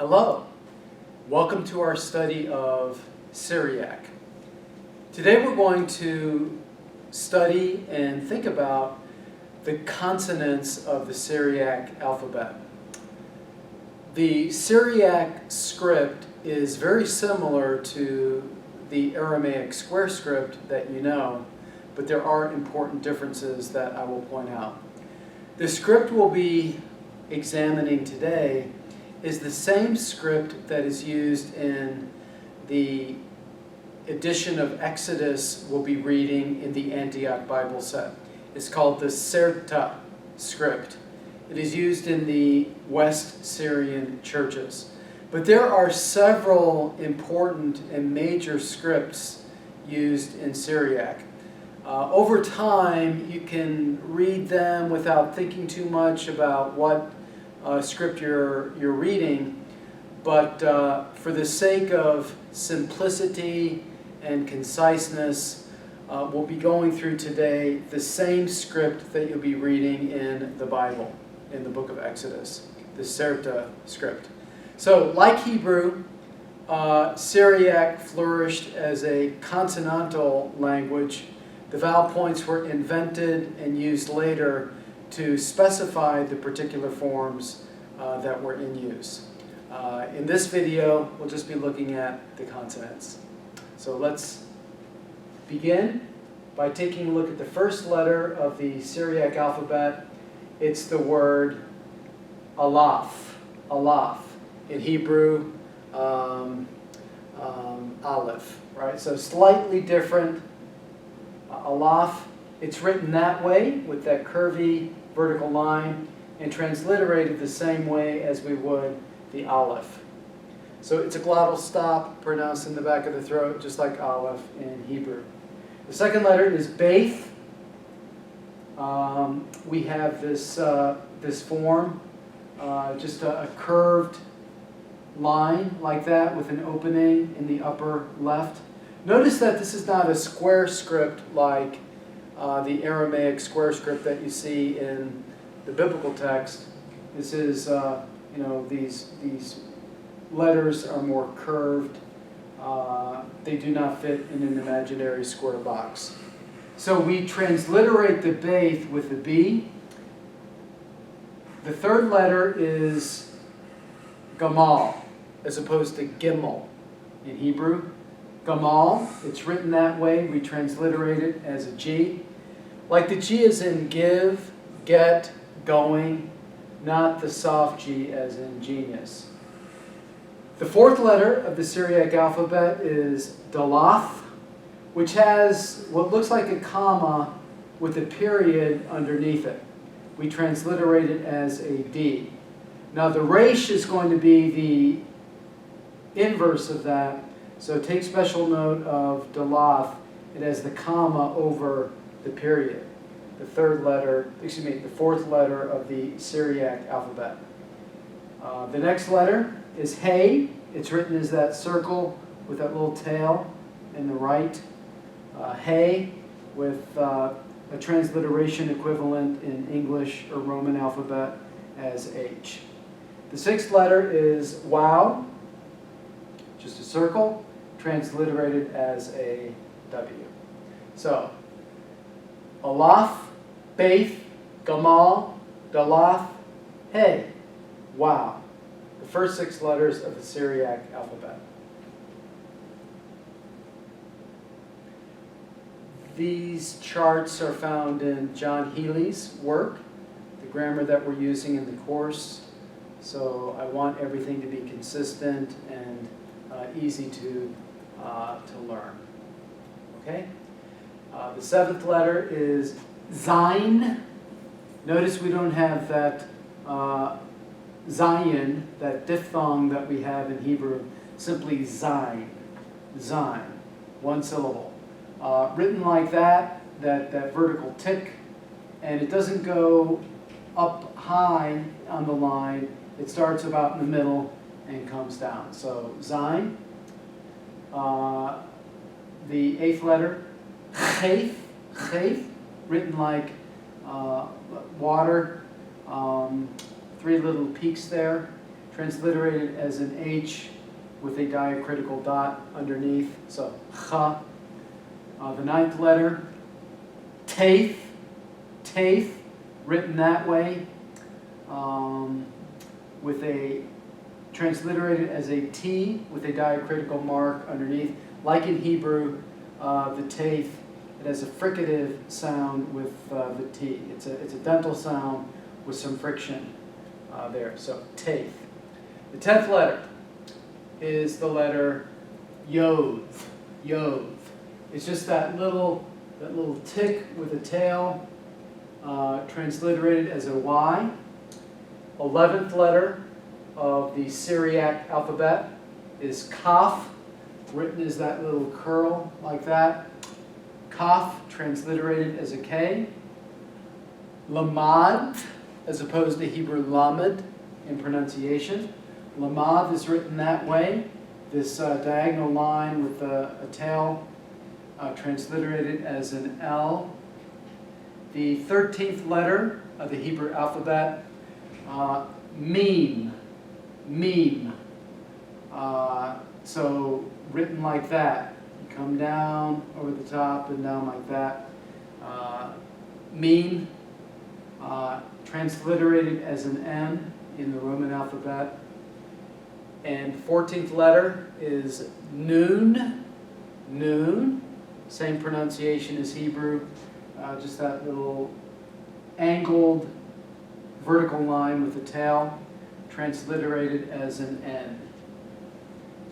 Hello, welcome to our study of Syriac. Today we're going to study and think about the consonants of the Syriac alphabet. The Syriac script is very similar to the Aramaic square script that you know, but there are important differences that I will point out. The script we'll be examining today is the same script that is used in the edition of Exodus we'll be reading in the Antioch Bible set. It's called the Syriac script. It is used in the West Syrian churches. But there are several important and major scripts used in Syriac. Over time, you can read them without thinking too much about what script you're reading, but for the sake of simplicity and conciseness, we'll be going through today the same script that you'll be reading in the Bible, in the book of Exodus, the Syriac script. So, like Hebrew, Syriac flourished as a consonantal language. The vowel points were invented and used later to specify the particular forms that were in use. In this video, we'll just be looking at the consonants. So let's begin by taking a look at the first letter of the Syriac alphabet. It's the word Aleph. Aleph. In Hebrew, Aleph. Right? So slightly different. Aleph. It's written that way with that curvy vertical line and transliterated the same way as we would the Aleph. So it's a glottal stop pronounced in the back of the throat, just like Aleph in Hebrew. The second letter is Baith. We have this form, just a curved line like that with an opening in the upper left. Notice that this is not a square script like the Aramaic square script that you see in the biblical text. This is, these letters are more curved. They do not fit in an imaginary square box. So we transliterate the Baith with the B. The third letter is Gamal, as opposed to Gimel in Hebrew. Gamal, it's written that way. We transliterate it as a G. Like the G is in give, get, going, not the soft G as in genius. The fourth letter of the Syriac alphabet is Dalath, which has what looks like a comma with a period underneath it. We transliterate it as a D. Now the resh is going to be the inverse of that, so take special note of Dalath. It has the comma over the period. The fourth letter of the Syriac alphabet. The next letter is Hey. It's written as that circle with that little tail in the right. Hey, with a transliteration equivalent in English or Roman alphabet as H. The sixth letter is Wow, just a circle, transliterated as a W. So, Aleph, Baith, Gamal, Dalath, Hey, Wow. The first six letters of the Syriac alphabet. These charts are found in John Healy's work, the grammar that we're using in the course. So I want everything to be consistent and easy to learn. Okay? The seventh letter is Zayin. Notice we don't have that Zayin, that diphthong that we have in Hebrew. Simply Zayin. Zayin. One syllable. Written like that vertical tick, and it doesn't go up high on the line. It starts about in the middle and comes down. So Zayin. The eighth letter, Chayth. Chayth, written like water. Three little peaks there. transliterated as an H with a diacritical dot underneath, so cha. The ninth letter, taith, written that way, with a transliterated as a T with a diacritical mark underneath. Like in Hebrew, the taith, it has a fricative sound with the T. It's a dental sound with some friction there, so taith. The 10th letter is the letter Yod. It's just that little tick with a tail, transliterated as a Y. 11th letter of the Syriac alphabet is Kaf, written as that little curl like that. Kaf, transliterated as a K. Lamad, as opposed to Hebrew lamed in pronunciation. Lamad is written that way, this diagonal line with a tail transliterated as an L. The 13th letter of the Hebrew alphabet, meme. So written like that. You come down over the top and down like that. Meme, transliterated as an M in the Roman alphabet. And 14th letter is Nun. Same pronunciation as Hebrew, just that little angled vertical line with the tail, transliterated as an N.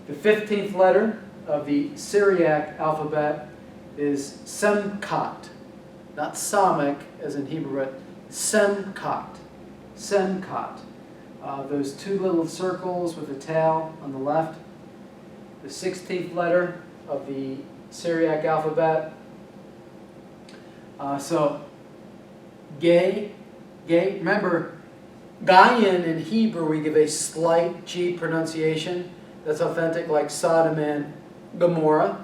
The 15th letter of the Syriac alphabet is Semkat, not Samek as in Hebrew, but Semkat. Those two little circles with the tail on the left. The 16th letter of the Syriac alphabet. So, Gay. Remember, Gayan in Hebrew we give a slight G pronunciation. That's authentic, like Sodom and Gomorrah.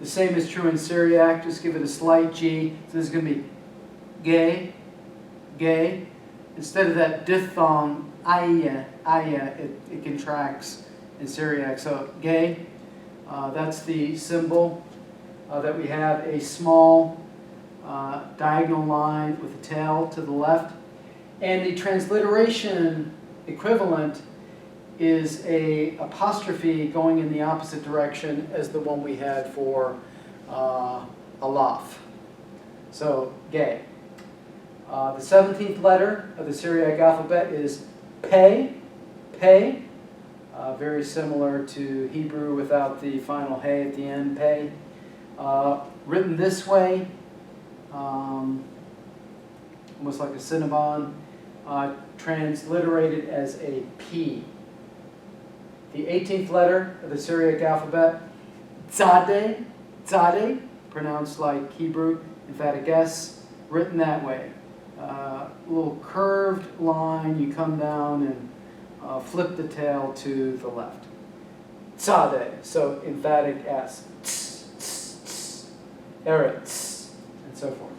The same is true in Syriac. Just give it a slight G. So this is going to be gay. Instead of that diphthong, aya, it contracts in Syriac. So gay, that's the symbol that we have a small diagonal line with a tail to the left. And the transliteration equivalent is a apostrophe going in the opposite direction as the one we had for Alaf. So gay. The 17th letter of the Syriac alphabet is Pei. Very similar to Hebrew without the final hey at the end, Pei. Written this way, almost like a Cinnabon, transliterated as a P. The 18th letter of the Syriac alphabet, Tzadeh, pronounced like Hebrew, emphatic S, written that way. A little curved line, you come down and flip the tail to the left. Tzadeh, so emphatic S. Eretz, and so forth.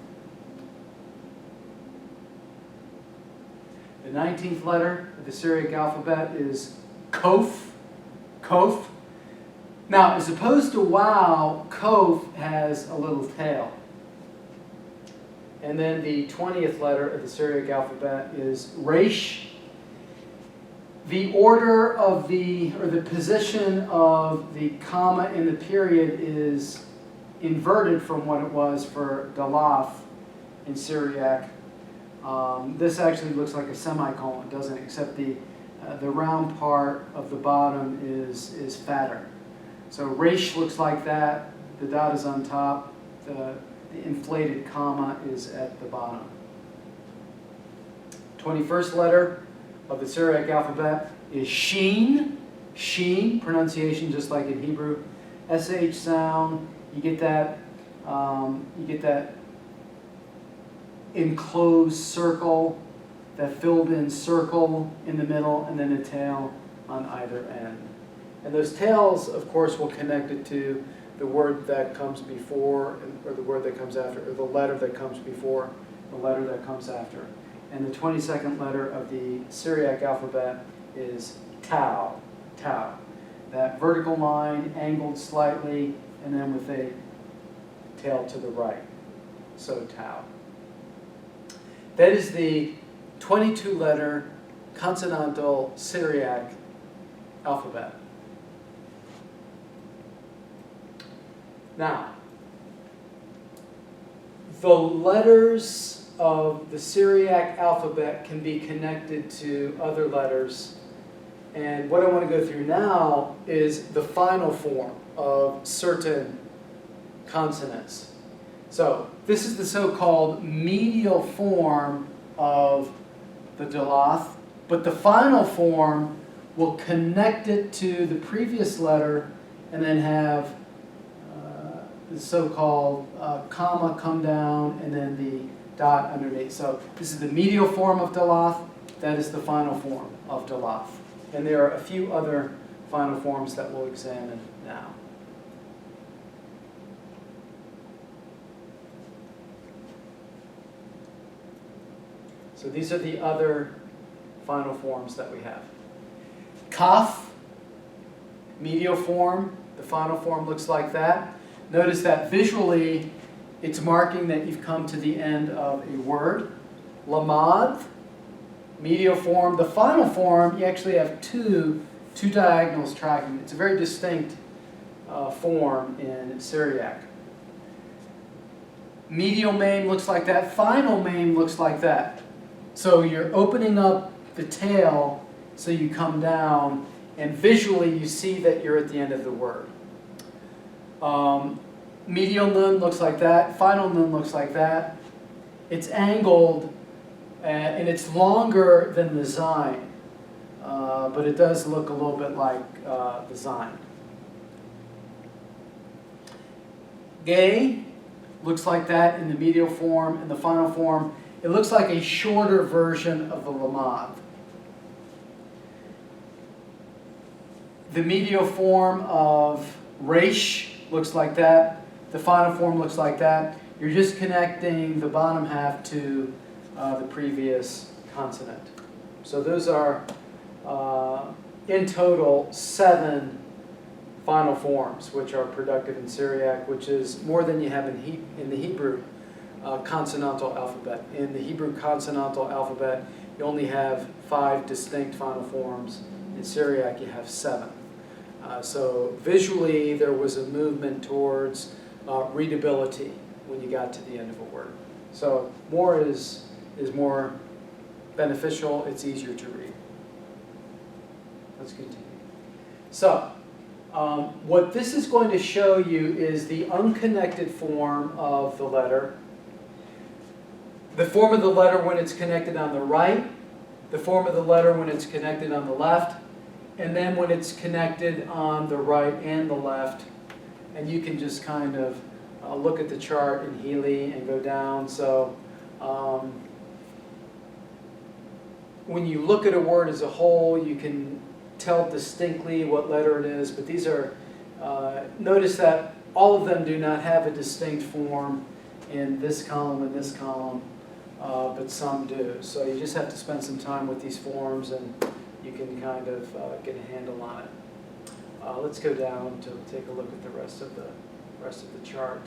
The 19th letter of the Syriac alphabet is Kof. Now, as opposed to wow, Kof has a little tail. And then the 20th letter of the Syriac alphabet is Resh. The order of the position of the comma in the period is inverted from what it was for Dalaf in Syriac. This actually looks like a semicolon, doesn't it? Except the round part of the bottom is fatter. So Resh looks like that. The dot is on top. The inflated comma is at the bottom. 21st letter of the Syriac alphabet is Sheen. Sheen, pronunciation just like in Hebrew. SH sound. You get that enclosed circle, that filled-in circle in the middle, and then a tail on either end. And those tails, of course, will connect it to the word that comes before, or the word that comes after, or the letter that comes before, the letter that comes after. And the 22nd letter of the Syriac alphabet is tau, tau. That vertical line angled slightly and then with a tail to the right. So tau. That is the 22-letter consonantal Syriac alphabet. Now, the letters of the Syriac alphabet can be connected to other letters. And what I want to go through now is the final form of certain consonants. So this is the so-called medial form of the Delath, but the final form will connect it to the previous letter and then have the so-called comma come down and then the dot underneath. So this is the medial form of Delath. That is the final form of Delath. And there are a few other final forms that we'll examine now. So these are the other final forms that we have. Kaf, medial form, the final form looks like that. Notice that visually it's marking that you've come to the end of a word. Lamad, medial form. The final form, you actually have two diagonals tracking. It's a very distinct form in Syriac. Medial maim looks like that. Final maim looks like that. So you're opening up the tail so you come down, and visually you see that you're at the end of the word. Medial nun looks like that. Final nun looks like that. It's angled and it's longer than the Zayn, but it does look a little bit like the Zayn. Gay looks like that in the medial form. In the final form, it looks like a shorter version of the Lamad. The medial form of Resh looks like that. The final form looks like that. You're just connecting the bottom half to the previous consonant. So those are, in total, 7 final forms, which are productive in Syriac, which is more than you have in the Hebrew consonantal alphabet. In the Hebrew consonantal alphabet, you only have 5 distinct final forms. In Syriac, you have 7. So visually, there was a movement towards readability when you got to the end of a word. So more is more beneficial. It's easier to read. Let's continue. So what this is going to show you is the unconnected form of the letter. The form of the letter when it's connected on the right, the form of the letter when it's connected on the left, and then when it's connected on the right and the left. And you can just kind of look at the chart in Healy and go down. So when you look at a word as a whole, you can tell distinctly what letter it is. But these are, notice that all of them do not have a distinct form in this column and this column, but some do. So you just have to spend some time with these forms and you can kind of get a handle on it. Let's go down to take a look at the rest of the chart.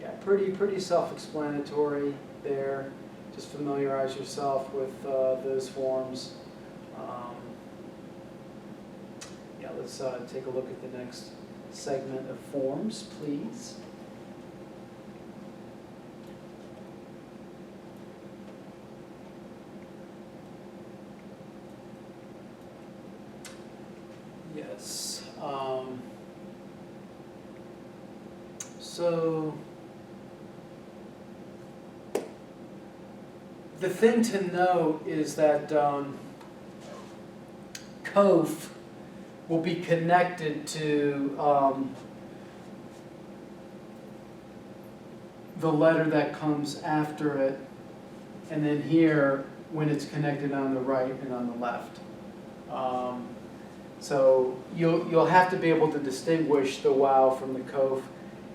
Yeah, pretty self-explanatory there. Just familiarize yourself with those forms. Yeah, let's take a look at the next segment of forms, please. Yes. So the thing to note is that Kof will be connected to the letter that comes after it, and then here when it's connected on the right and on the left. So you'll have to be able to distinguish the wow from the kof,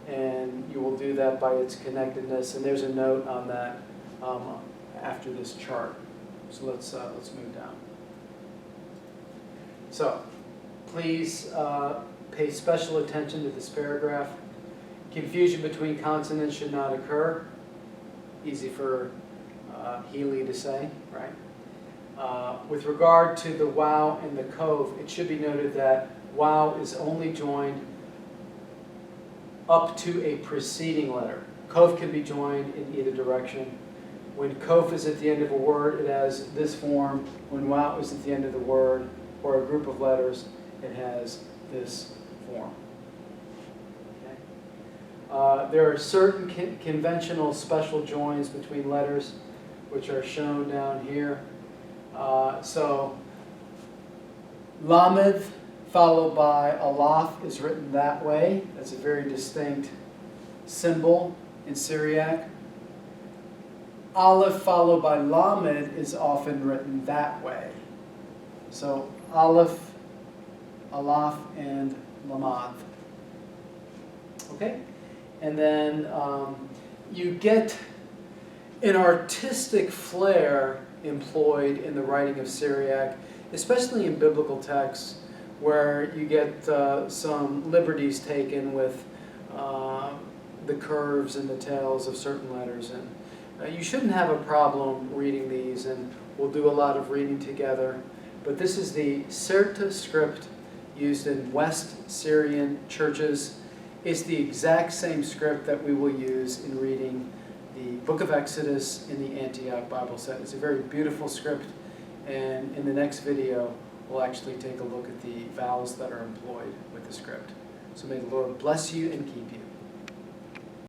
and you will do that by its connectedness. And there's a note on that after this chart. So let's move down. So please pay special attention to this paragraph. Confusion between consonants should not occur. Easy for Healy to say, right? With regard to the wow and the cove, it should be noted that wow is only joined up to a preceding letter. Cove can be joined in either direction. When cove is at the end of a word, it has this form. When wow is at the end of the word or a group of letters, it has this form. Okay? There are certain conventional special joins between letters, which are shown down here. So, lamed followed by alaf is written that way. That's a very distinct symbol in Syriac. Aleph followed by lamed is often written that way. So aleph, alaf, and lamad. Okay? And then you get an artistic flair employed in the writing of Syriac, especially in biblical texts, where you get some liberties taken with the curves and the tails of certain letters. And you shouldn't have a problem reading these, and we'll do a lot of reading together. But this is the Sirta script used in West Syrian churches. It's the exact same script that we will use in reading the book of Exodus in the Antioch Bible set. It's a very beautiful script, and in the next video, we'll actually take a look at the vowels that are employed with the script. So may the Lord bless you and keep you.